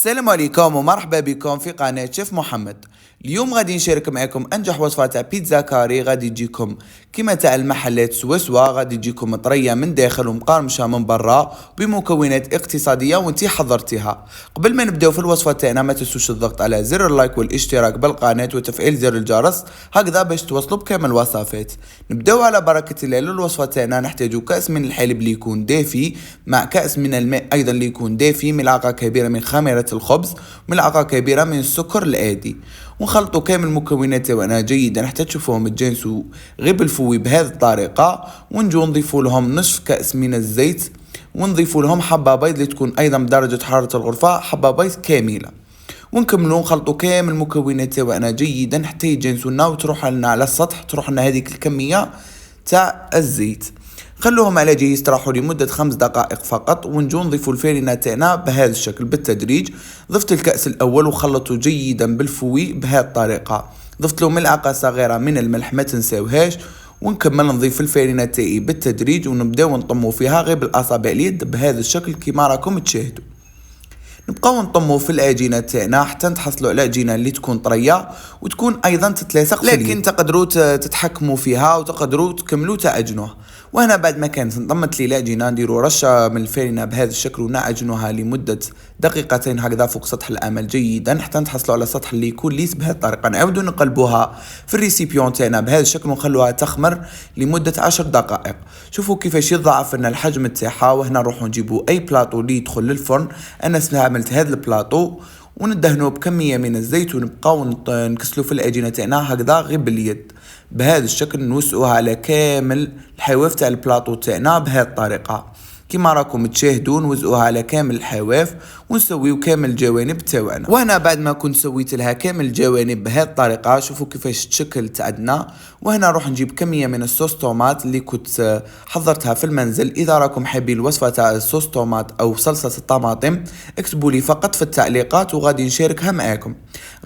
السلام عليكم ومرحبا بكم في قناة شيف محمد. اليوم غادي نشارك معكم انجح وصفة تاع بيتزا كاري. غادي تجيكم كيما تاع المحلات سوا غادي تجيكم طرية من داخل ومقرمشة من برا بمكونات اقتصادية وانتي حضرتيها. قبل ما نبداو في الوصفة تاعنا ما تنسوش الضغط على زر اللايك والاشتراك بالقناة وتفعيل زر الجرس هكذا باش توصلوا بكامل الوصفات. نبداو على بركة الله. للوصفة تاعنا نحتاجو كأس من الحليب اللي يكون دافي مع كأس من الماء ايضا اللي يكون دافي، ملعقة كبيرة من خميرة الخبز، ملعقة كبيرة من السكر العادي. ونخلطوا كامل المكونات تاعنا جيدا حتى تشوفوهم تجانسوا غير بالفوي بهذه الطريقة. ونجو نضيفوا لهم نصف كأس من الزيت، ونضيفوا لهم حبة بيض اللي تكون ايضا بدرجة حرارة الغرفة حبة بيض كاملة. ونكملوا نخلطوا كامل المكونات تاعنا جيدا حتى يتجانسوا لنا وتروح لنا على السطح، تروح لنا هذيك الكمية تاع الزيت. خلوهم على جهة يستراحوا لمدة 5 دقائق فقط. ونجو نضيفوا الفارينة تاعنا بهذا الشكل بالتدريج. ضفت الكأس الأول وخلطته جيدا بالفوي بهذه الطريقة. ضفت له ملعقة صغيرة من الملح ما تنساوهاش. ونكمل نضيف الفارينة تاعي بالتدريج ونبداو نطمو فيها غير بالأصابع اليد بهذا الشكل كيما راكم تشاهدوا. نبقاو نطمو في العجينه تاعنا حتى نتحصلوا على عجينه اللي تكون طريه وتكون ايضا تتلاصق، لكن تقدروا تتحكموا فيها وتقدروا تكملوا تعجنوها. وهنا بعد ما كانت انضمت لي العجينه نديروا رشه من الفارينه بهذا الشكل ونعجنوها لمده دقيقتين هكذا فوق سطح الامل جيدا حتى نتحصلوا على سطح اللي يكون ليس بهذه الطريقه. نعاودوا نقلبوها في الريسيبيون تاعنا بهذا الشكل ونخلوها تخمر لمده 10 دقائق. شوفوا كيفاش يضاعف لنا الحجم تاعها. وهنا نروحوا نجيبوا اي بلاطو اللي يدخل للفرن. انا استعملت هذا البلاطو وندهنوه بكميه من الزيت ونبقاو نكسلو في العجينه تاعنا هكذا غير باليد بهذا الشكل. نوسعوها على كامل الحواف تاع البلاطو تاعنا بهذه الطريقه كما راكم تشاهدون. نوزعوها على كامل الحواف ونسويو كامل الجوانب تاعنا. وانا بعد ما كنت سويت لها كامل الجوانب بهذه الطريقه شوفوا كيفاش تشكلت عندنا. وهنا نروح نجيب كميه من الصوص طوماط اللي كنت حضرتها في المنزل. اذا راكم حابين الوصفه تاع الصوص طوماط او صلصه الطماطم اكتبوا لي فقط في التعليقات وغادي نشاركها معاكم.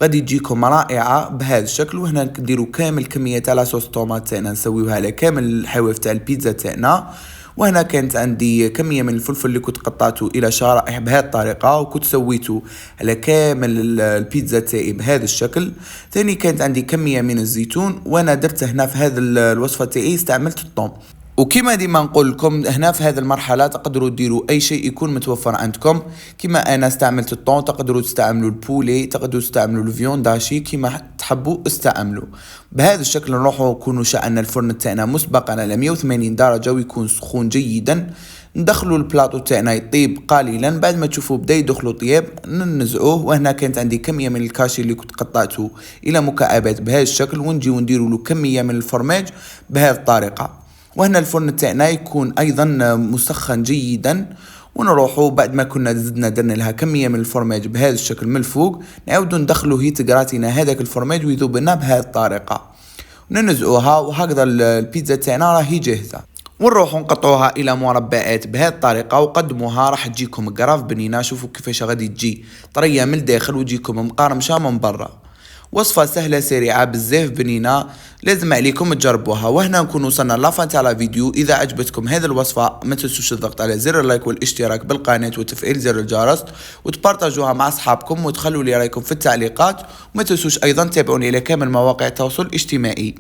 غادي تجيكم رائعه بهذا الشكل. وهنا نديروا كامل كميه تاع صوص طوماط تاعنا نسويوها على كامل الحواف تاع البيتزا تاعنا. وهنا كانت عندي كمية من الفلفل اللي كنت قطعته إلى شرائح بهذه الطريقة وكنت سويته على كامل البيتزا تاعي بهذا الشكل. ثاني كانت عندي كمية من الزيتون وأنا درت هنا في هذه الوصفة تاعي استعملت الثوم. وكما ديما نقول لكم هنا في هذه المرحله تقدروا ديروا اي شيء يكون متوفر عندكم. كما انا استعملت الطون تقدروا تستعملوا البولي، تقدروا تستعملوا الفيون داشي كما تحبوا استعملوا. بهذا الشكل نروحوا نكونوا شعلنا الفرن تاعنا مسبقا على 180 درجه ويكون سخون جيدا. ندخلوا البلاطو تاعنا يطيب قليلا. بعد ما تشوفوا بدا يدخلوا طياب ننزعوه. وهنا كانت عندي كميه من الكاشي اللي كنت قطعته الى مكعبات بهذا الشكل ونجيو نديروا له كميه من الفرماج بهذه الطريقه. وهنا الفرن تاعنا يكون ايضا مسخن جيدا. ونروحوا بعد ما كنا درنا لها كميه من الفرماج بهذا الشكل من الفوق نعاودوا ندخلوا هيت جراتينا هذاك الفرماج ويذوب لنا بهذه الطريقه وننزعوها. وهكذا البيتزا تاعنا راهي جاهزه. ونروحوا نقطعوها الى مربعات بهذه الطريقه وقدموها راح تجيكم قراف بنينه. شوفوا كيفاش غادي تجي طريه من الداخل وتجيكم مقرمشه من برا. وصفة سهلة سريعة بزاف بنينة لازم عليكم تجربوها. وهنا نكون وصلنا لافان تاع الفيديو. اذا عجبتكم هذه الوصفة ما تنسوش الضغط على زر اللايك والاشتراك بالقناة وتفعيل زر الجرس وتبارطاجوها مع اصحابكم وتخلوا لي رايكم في التعليقات. وما تنسوش ايضا تابعوني الى كامل مواقع التواصل الاجتماعي.